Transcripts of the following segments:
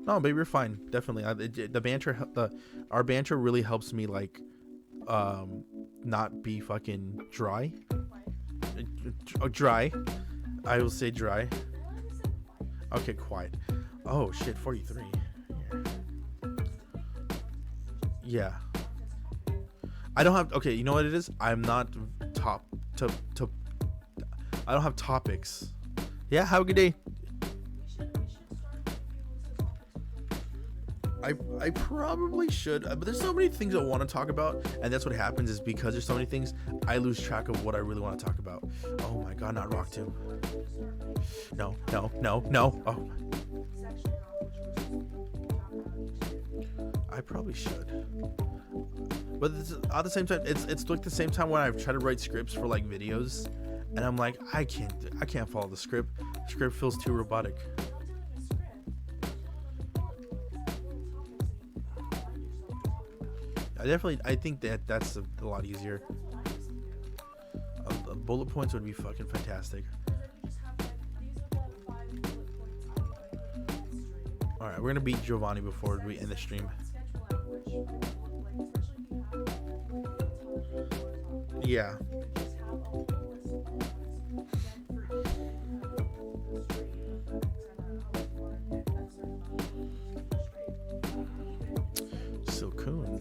No, babe, you're fine. Definitely. The banter, our banter really helps me like, not be fucking dry. Dry. I will say dry. Okay, quiet. Oh shit, 43. Yeah. I don't have. Okay, you know what it is? I'm not top to. I don't have topics. Yeah. Have a good day. I probably should, but there's so many things I want to talk about, and that's what happens is because there's so many things, I lose track of what I really want to talk about. Oh my god, not Rock Tomb. No. Oh. I probably should. But at the same time, it's like the same time when I've tried to write scripts for like videos, and I'm like, I can't follow the script. The script feels too robotic. I think that's a lot easier. Bullet points would be fucking fantastic. All right, we're gonna beat Giovanni before we end the stream. Yeah. So cool.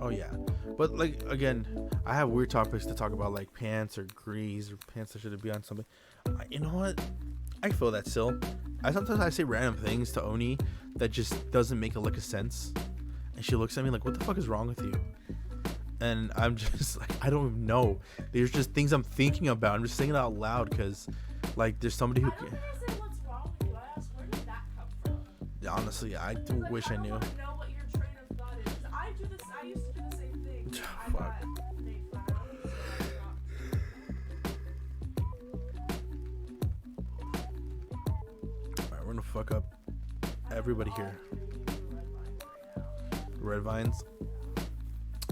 Oh yeah, but like again, I have weird topics to talk about, like pants or grease or pants that should be on something. You know what? I feel that still. Sometimes I say random things to Oni that just doesn't make a lick of sense, and she looks at me like, "What the fuck is wrong with you?" And I'm just like, I don't even know. There's just things I'm thinking about. I'm just saying it out loud because, like, there's somebody who. Honestly, I do wish I knew. Fuck. Alright, we're gonna fuck up everybody here. Red vines.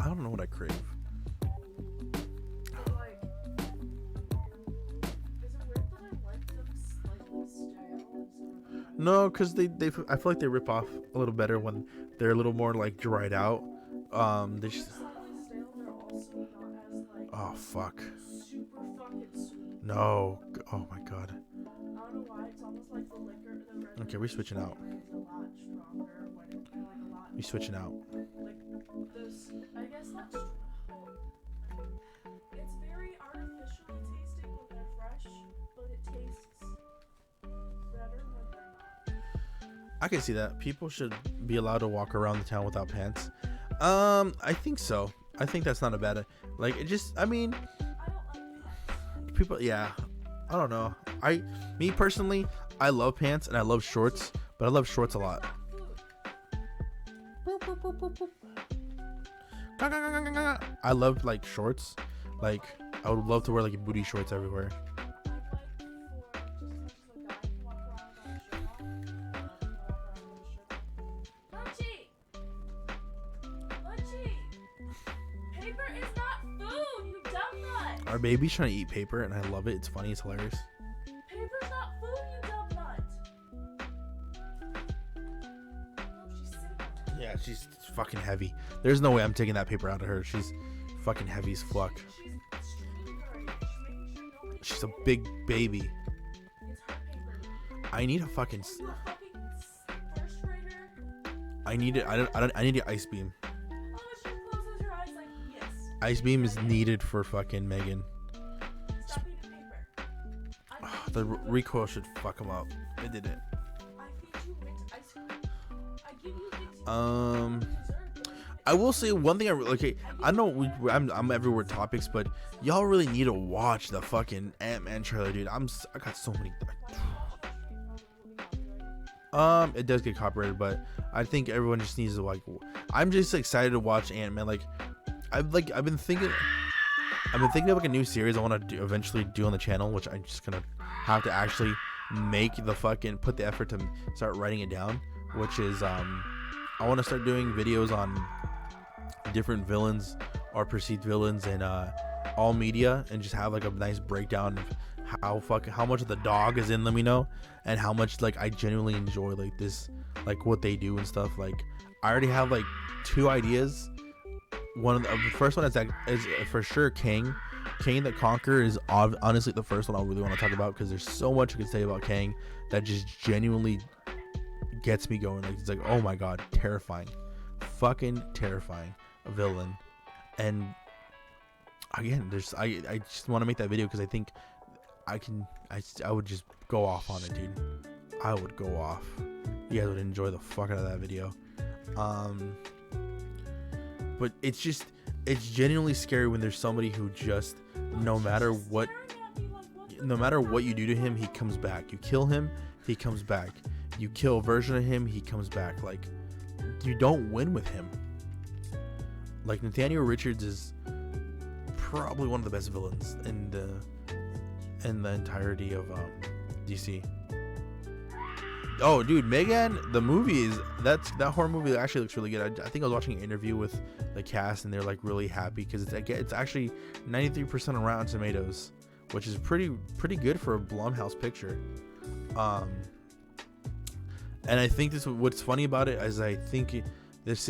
I don't know what I crave. No, because they I feel like they rip off a little better when they're a little more like dried out. They just. Oh fuck. No. Oh my god. Okay, we're switching out. We're switching out. I guess that's true. It's very artificially tasting when they're fresh, but it tastes better when they're not. I can see that. People should be allowed to walk around the town without pants. I think so. I think that's not a bad. Like, it just. I mean, people. Yeah. I don't know. Me personally, I love pants and I love shorts, but I love shorts a lot. I love like shorts. Like, I would love to wear like booty shorts everywhere. Our baby's trying to eat paper, and I love it. It's funny. It's hilarious. Paper's not food, you dumb nut. No, she's sitting on it. Yeah, she's fucking heavy. There's no way I'm taking that paper out of her. She's fucking heavy as fuck. She's a big baby. It's her paper. I need a fucking. Are you a fucking first grader? I need it. I need an ice beam. Oh, she closes her eyes like, yes. Ice beam is needed for fucking Megan. Stop eating paper. The recoil should fuck him up. It didn't. I feed you mint ice cream. I give you dessert. I will say one thing. I know I'm everywhere topics, but y'all really need to watch the fucking Ant-Man trailer, dude. I got so many. It does get copyrighted, but I think everyone just needs to like. I'm just excited to watch Ant-Man. Like, I've been thinking of like a new series I want to eventually do on the channel, which I'm just gonna have to actually put the effort to start writing it down. Which is I want to start doing videos on different villains or perceived villains in all media, and just have like a nice breakdown of how much of the dog is in them, and how much like I genuinely enjoy like this, like what they do and stuff. Like I already have like 2 ideas. One of the first one is for sure Kang the Conqueror is honestly the first one I really want to talk about, because there's so much I could say about Kang that just genuinely gets me going. Like it's like, oh my god, terrifying, fucking terrifying villain. And again, I just want to make that video because I think I would just go off on it, dude. I would go off. You guys would enjoy the fuck out of that video. But it's genuinely scary when there's somebody who just, no matter what you do to him, he comes back. You kill him, he comes back. You kill a version of him, he comes back. Like, you don't win with him. Like, Nathaniel Richards is probably one of the best villains in the entirety of DC. Oh, dude, Megan, the movie that horror movie actually looks really good. I think I was watching an interview with the cast, and they're like really happy because it's actually 93% on Rotten Tomatoes, which is pretty good for a Blumhouse picture. And I think what's funny about it is I think this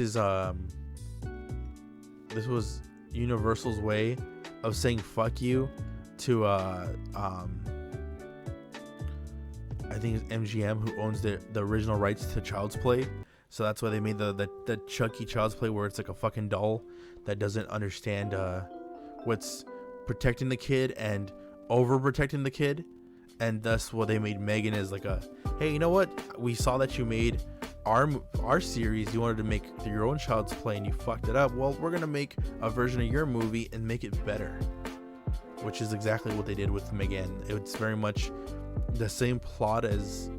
was Universal's way of saying fuck you to I think it's MGM, who owns the original rights to Child's Play. So that's why they made the Chucky Child's Play, where it's like a fucking doll that doesn't understand what's protecting the kid and overprotecting the kid. And thus what they made Megan is like a, hey, you know what? We saw that you made our series. You wanted to make your own Child's Play and you fucked it up. Well, we're going to make a version of your movie and make it better. Which is exactly what they did with Megan. It's very much the same plot as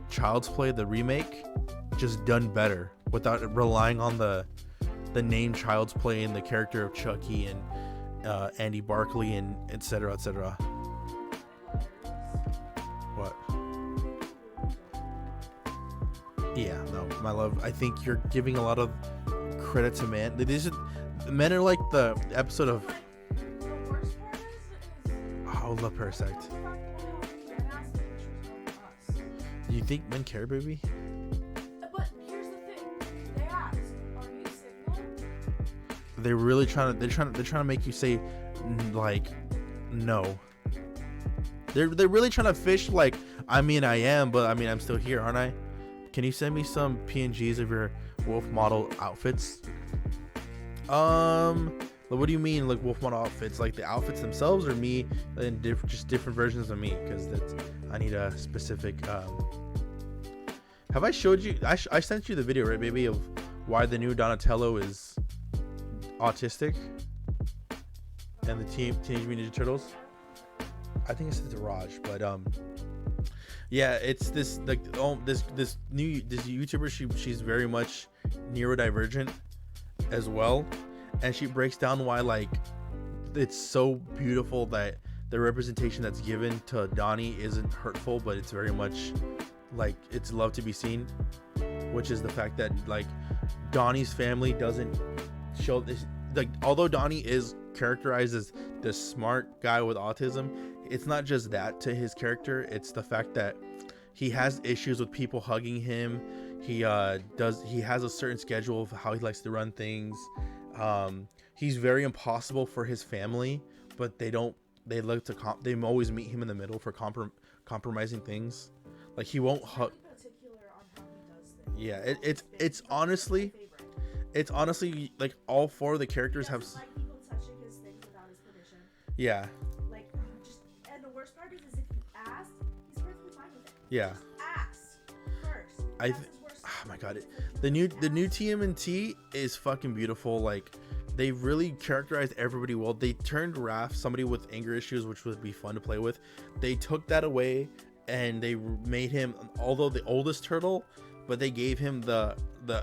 Child's Play, the remake, just done better without relying on the name Child's Play and the character of Chucky and Andy Barkley and etc. etc. What? Yeah, no, my love. I think you're giving a lot of credit to men. Men are like the episode of. Oh, La Parasect. Do you think men care, baby? But here's the thing. They asked, "Are you single?" They're really trying to make you say like no. They're really trying to fish like, I mean I am, but I mean I'm still here, aren't I? Can you send me some PNGs of your wolf model outfits? What do you mean, like wolf model outfits? Like the outfits themselves, or me and just different versions of me? Because I need a specific. Have I showed you? I sent you the video, right, baby, of why the new Donatello is autistic, and the Teenage Mutant Ninja Turtles. I think I said it to Raj, but yeah, it's this like this YouTuber. She's very much neurodivergent as well. And she breaks down why like it's so beautiful that the representation that's given to Donnie isn't hurtful, but it's very much like it's love to be seen, which is the fact that like Donnie's family doesn't show this. Like, although Donnie is characterized as the smart guy with autism, it's not just that to his character. It's the fact that he has issues with people hugging him. He has a certain schedule of how he likes to run things. He's very impossible for his family, but they always meet him in the middle for compromising things. Like he won't hug. Yeah, it's honestly like all 4 of the characters have. Like people touching his things without his permission. Yeah. Like and the worst part is if you ask, he's perfectly fine with it. Yeah. Just ask first. Oh my god, the new TMNT is fucking beautiful. Like they really characterized everybody well. They turned Raph, somebody with anger issues, which would be fun to play with. They took that away and they made him, although the oldest turtle, but they gave him the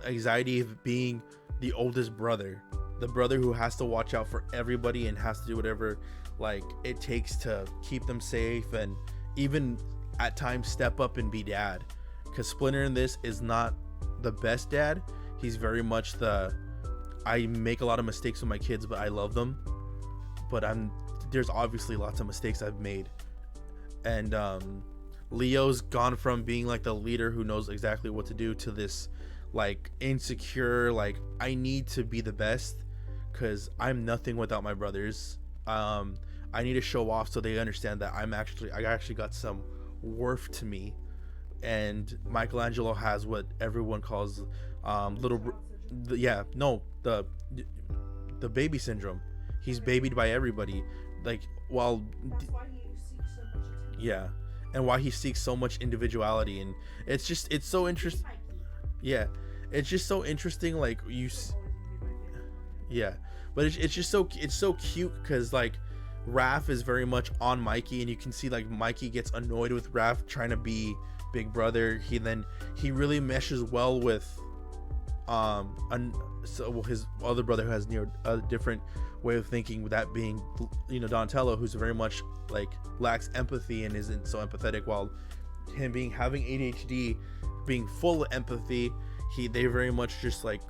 anxiety of being the oldest brother, the brother who has to watch out for everybody and has to do whatever like it takes to keep them safe, and even at times step up and be dad. Because Splinter in this is not the best dad. He's very much I make a lot of mistakes with my kids, but I love them. But there's obviously lots of mistakes I've made, and Leo's gone from being like the leader who knows exactly what to do to this like insecure, like I need to be the best because I'm nothing without my brothers. I need to show off so they understand that I actually got some worth to me. And Michelangelo has what everyone calls the baby syndrome. He's babied by everybody, like while That's why he seeks so much attention. yeah, and why he seeks so much individuality. And it's so interesting. Yeah, it's just so interesting, like yeah, but it's just so cute because like Raph is very much on Mikey, and you can see like Mikey gets annoyed with Raph trying to be big brother. He really meshes well with his other brother who has a different way of thinking, with that being Donatello, who's very much like lacks empathy and isn't so empathetic, while him having ADHD, being full of empathy, they very much just like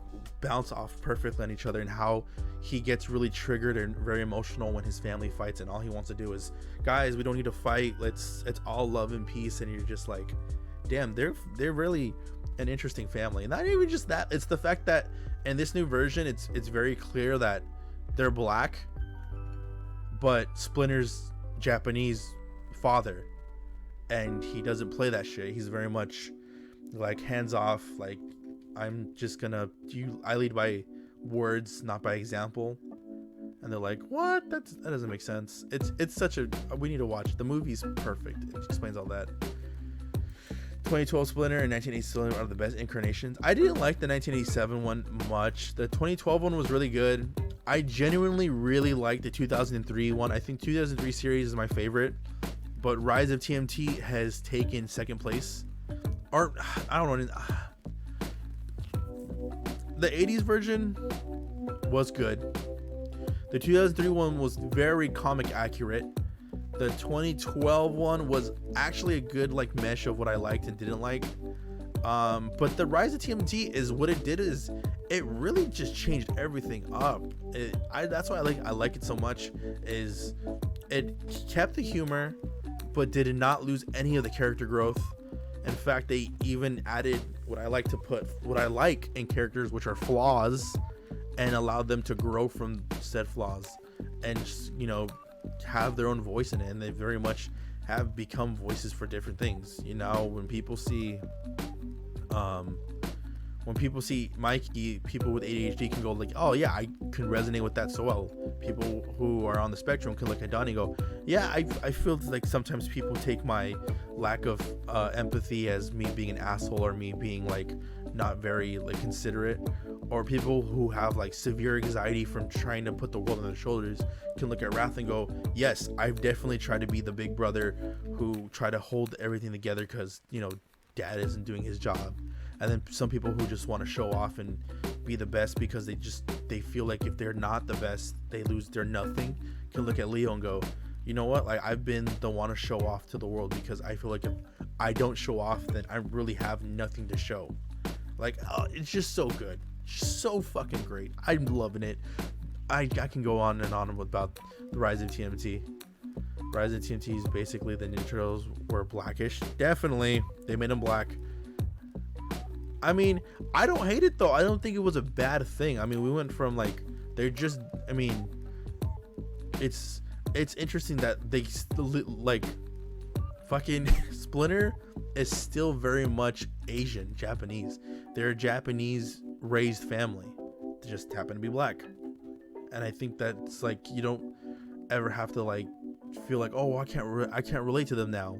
bounce off perfectly on each other. And how he gets really triggered and very emotional when his family fights, and all he wants to do is, guys, we don't need to fight, it's all love and peace. And you're just like, damn, they're really an interesting family. And not even just that, it's the fact that in this new version it's very clear that they're black, but Splinter's Japanese father, and he doesn't play that shit. He's very much like hands off, like I'm just gonna I lead by words, not by example. And they're like, what? That doesn't make sense. It's such a, we need to watch. The movie's perfect. It explains all that. 2012 Splinter and 1980 Splinter are the best incarnations. I didn't like the 1987 one much. The 2012 one was really good. I genuinely really liked the 2003 one. I think 2003 series is my favorite, but Rise of TMT has taken second place. Or I don't know. The 80s version was good. The 2003 one was very comic accurate. The 2012 one was actually a good like mesh of what I liked and didn't like. But the Rise of TMT is what it did is it really just changed everything up. That's why I like it so much. Is it kept the humor, but did not lose any of the character growth. In fact, they even added what I like in characters, which are flaws, and allowed them to grow from said flaws, and just, have their own voice in it. And they very much have become voices for different things. When people see Mikey, people with ADHD can go like, oh yeah, I can resonate with that so well. People who are on the spectrum can look at Donnie and go, yeah, I feel like sometimes people take my lack of empathy as me being an asshole, or me being like not very like considerate. Or people who have like severe anxiety from trying to put the world on their shoulders can look at Wrath and go, yes, I've definitely tried to be the big brother who try to hold everything together because dad isn't doing his job. And then some people who just want to show off and be the best because they feel like if they're not the best, they lose their nothing, can look at Leo and go, you know what, like I've been the one to show off to the world, because I feel like if I don't show off, then I really have nothing to show. Like, it's just so good, so fucking great. I'm loving it. I can go on and on about the Rise of TMT. Rise of TMT is basically the Ninja Turtles were blackish. Definitely, they made them black. I mean, I don't hate it though. I don't think it was a bad thing. I mean, we went from like it's interesting that they like fucking Splinter is still very much Asian, Japanese. They're a Japanese raised family. They just happen to be black. And I think that's like, you don't ever have to like feel like, oh, I can't relate to them now.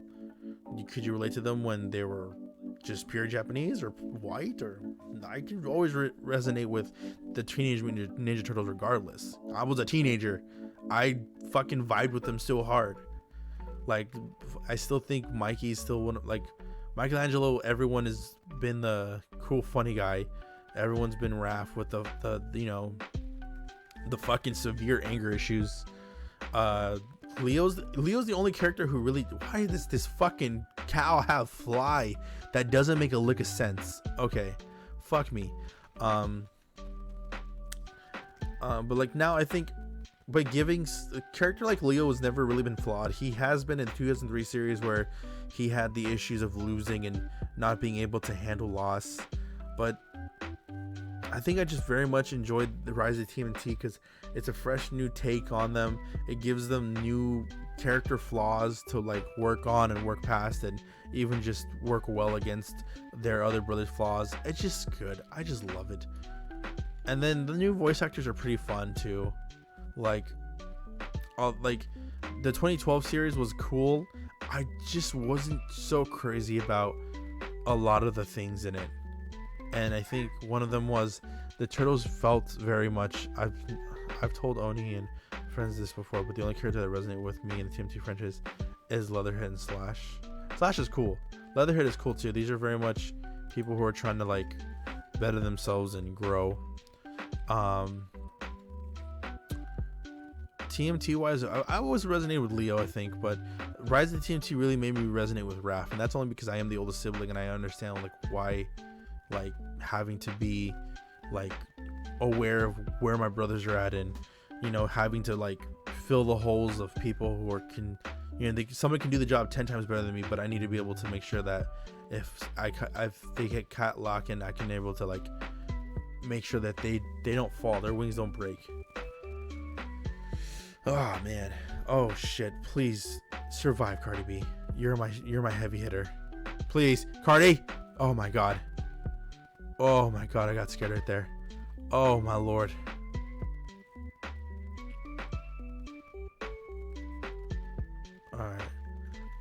Could you relate to them when they were just pure Japanese or white? Or I can always resonate with the Teenage Mutant Ninja Turtles regardless. I was a teenager. I fucking vibed with them so hard. Like, I still think Mikey's still one of, like, Michelangelo, everyone has been the cool funny guy. Everyone's been Raph with the the fucking severe anger issues. Leo's the only character who really, why does this fucking cow have fly? That doesn't make a lick of sense. Okay, fuck me. But like now I think but giving a character like Leo has never really been flawed. He has been in 2003 series where he had the issues of losing and not being able to handle loss, but I think I just very much enjoyed the Rise of TMT because it's a fresh new take on them. It gives them new character flaws to like work on and work past, and even just work well against their other brothers' flaws. It's just good. I just love it. And then the new voice actors are pretty fun too. Like the 2012 series was cool. I just wasn't so crazy about a lot of the things in it. And I think one of them was the turtles felt very much. I've told Oni and friends this before, but the only character that resonated with me in the TMT franchise is Leatherhead and Slash. Slash is cool. Leatherhead is cool too. These are very much people who are trying to like better themselves and grow. TMT wise, I always resonated with Leo, I think, but Rise of the TMT really made me resonate with Raph, and that's only because I am the oldest sibling and I understand like why, like having to be like aware of where my brothers are at, and you know, having to like fill the holes of people who are somebody can do the job 10 times better than me, but I need to be able to make sure that if they get cat lock, and I can able to like make sure that they don't fall, their wings don't break. Oh man, oh shit, please survive, Cardi B. You're my heavy hitter, please, Cardi. Oh my god, I got scared right there. Oh my lord. Alright,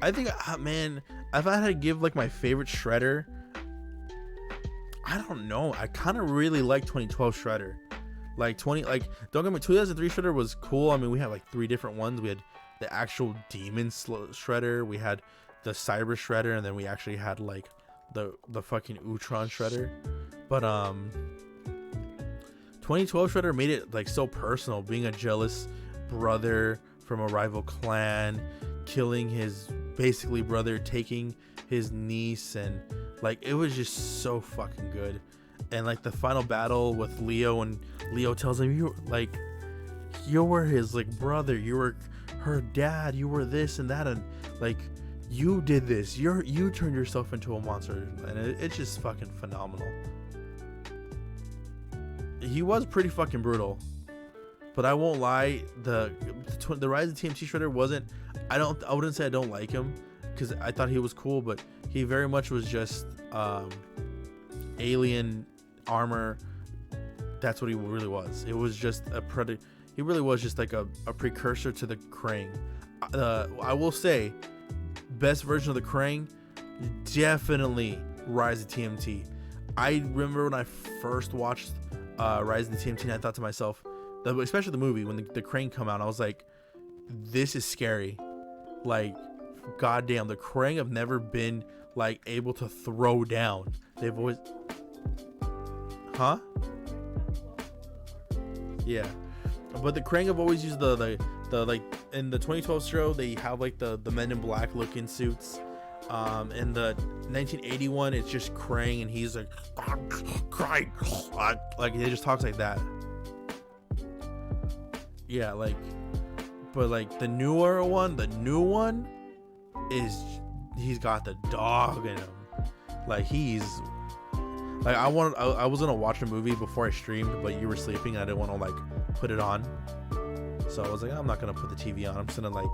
I think, man, if I had to give like my favorite Shredder, I don't know, I kind of really like 2012 Shredder. Like don't get me, 2003 Shredder was cool. I mean, we had like 3 different ones. We had the actual demon Shredder, we had the Cyber Shredder, and then we actually had like the fucking Utron Shredder. But 2012 Shredder made it like so personal, being a jealous brother from a rival clan, killing his basically brother, taking his niece, and like it was just so fucking good. And like the final battle with Leo, and Leo tells him, you were his like brother, you were her dad, you were this and that, and like you did this, you turned yourself into a monster, and it's just fucking phenomenal. He was pretty fucking brutal, but I won't lie, the Rise of TMT Shredder wasn't, I wouldn't say I don't like him, because I thought he was cool, but he very much was just alien armor. That's what he really was. It was just a predator. He really was just like a precursor to the Krang. I will say, best version of the Krang, definitely Rise of TMT. I remember when I first watched Rise of the TMT, and I thought to myself, especially the movie, when the Krang come out, I was like, this is scary. Like, goddamn, the Krang have never been like able to throw down. They've always, huh? Yeah, but the Krang have always used the like in the 2012 show, they have like the Men in Black looking suits. In the 1981, it's just Krang, and he's like Krang, like he just talks like that. Yeah, like, but like the new one is, he's got the dog in him. Like he's like, I was gonna watch a movie before I streamed, but you were sleeping and I didn't want to like put it on, so I was like, I'm not gonna put the TV on, I'm just gonna like,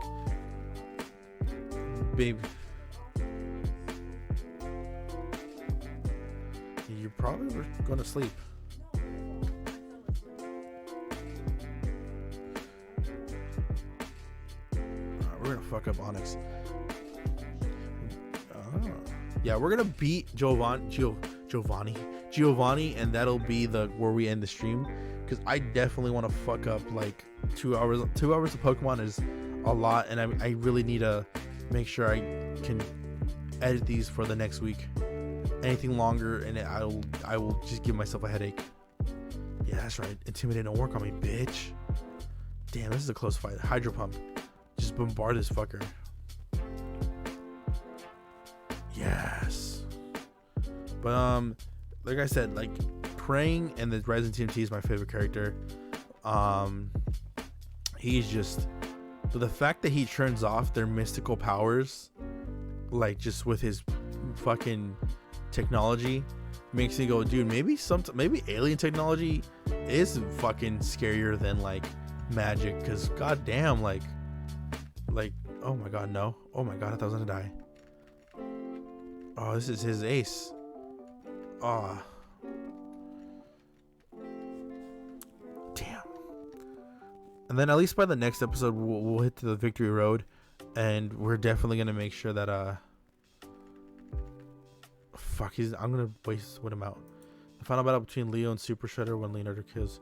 babe, you probably were gonna sleep. We're gonna fuck up Onyx. Yeah, we're gonna beat Giovanni, and that'll be where we end the stream, because I definitely want to fuck up like 2 hours. 2 hours of Pokemon is a lot, and I really need to make sure I can edit these for the next week. Anything longer, and I will just give myself a headache. Yeah, that's right. Intimidate, don't work on me, bitch. Damn, this is a close fight. Hydro Pump. Just bombard this fucker. Yes. But like I said, like Krang and the Rise of TMT is my favorite character. he's just, so the fact that he turns off their mystical powers, like just with his fucking technology, makes me go, dude, maybe alien technology is fucking scarier than like magic, because goddamn, like oh my god, no, oh my god, I thought I was gonna die. Oh, this is his ace. Oh, damn. And then at least by the next episode we'll hit to the victory road, and we're definitely gonna make sure that fuck, I'm gonna waste him out. The final battle between Leo and Super Shredder when Leonardo kills.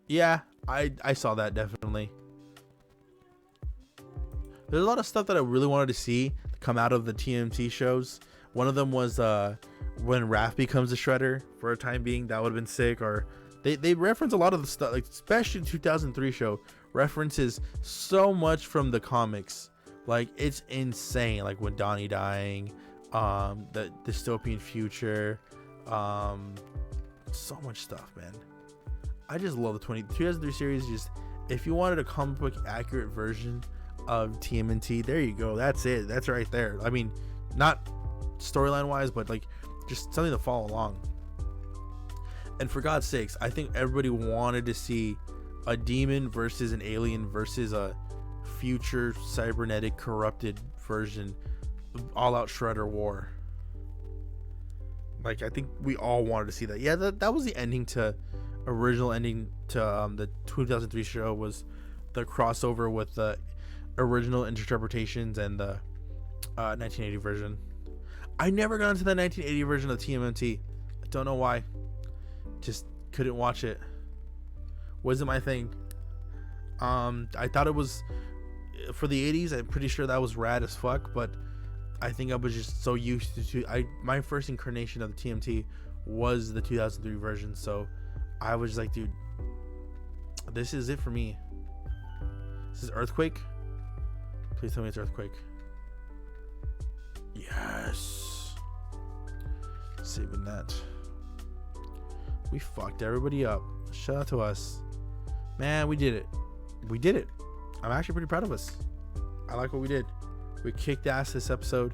Yeah, I saw that, definitely. There's a lot of stuff that I really wanted to see come out of the TMT shows. One of them was when Raph becomes a Shredder for a time being. That would have been sick. Or they reference a lot of the stuff, like especially 2003 show references so much from the comics. Like, it's insane. Like when Donnie dying, the dystopian future, so much stuff, man. I just love the 2003 series. Just, if you wanted a comic book accurate version of TMNT, there you go. That's it. That's right there. I mean, not storyline wise, but like just something to follow along. And for God's sakes, I think everybody wanted to see a demon versus an alien versus a future cybernetic corrupted version of all out Shredder war. Like, I think we all wanted to see that. Yeah, that was the original ending to the 2003 show, was the crossover with the original interpretations and the 1980 version. I never got into the 1980 version of TMNT. I don't know why. Just couldn't watch it. Wasn't my thing. I thought it was for the 80s. I'm pretty sure that was rad as fuck, but I think I was just so used to my first incarnation of the TMT was the 2003 version, so I was like, dude, this is it for me. This is Earthquake. Please tell me it's Earthquake. Yes. Saving that. We fucked everybody up. Shout out to us. Man, we did it. We did it. I'm actually pretty proud of us. I like what we did. We kicked ass this episode.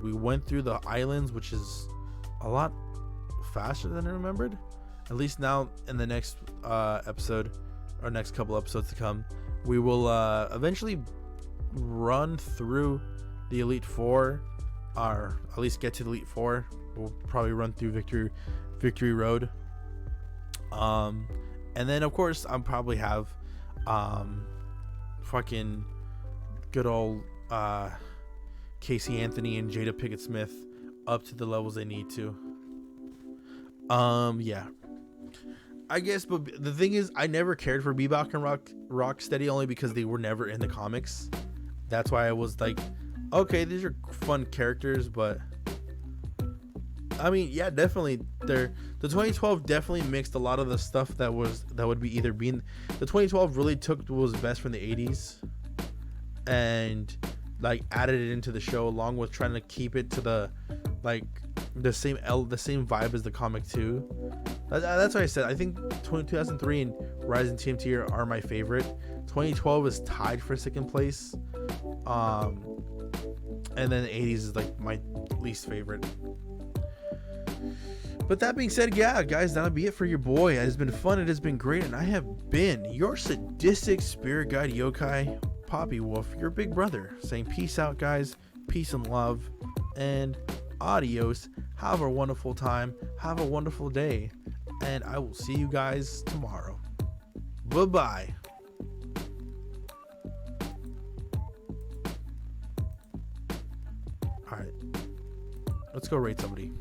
We went through the islands, which is a lot faster than I remembered. At least now in the next episode, or next couple episodes to come, we will eventually run through the Elite Four, or at least get to the Elite Four. We'll probably run through Victory Road. And then of course I'll probably have fucking good old Casey Anthony and Jada Pinkett Smith up to the levels they need to. Yeah, I guess, but the thing is, I never cared for Bebop and Rocksteady only because they were never in the comics. That's why I was like, okay, these are fun characters, but I mean, yeah, definitely. The 2012 definitely mixed a lot of the stuff that would be either being. The 2012 really took what was best from the 80s and like added it into the show, along with trying to keep it to the same vibe as the comic too. That's why I said I think 2003 and Rise and TMT are my favorite. 2012 is tied for second place, and then the 80s is like my least favorite. But that being said, yeah, guys, that'll be it for your boy. It has been fun. It has been great, and I have been your sadistic spirit guide yokai, Papi Wolf, your big brother, saying peace out, guys. Peace and love, and adios. Have a wonderful time. Have a wonderful day, and I will see you guys tomorrow. Bye-bye. All right, let's go rate somebody.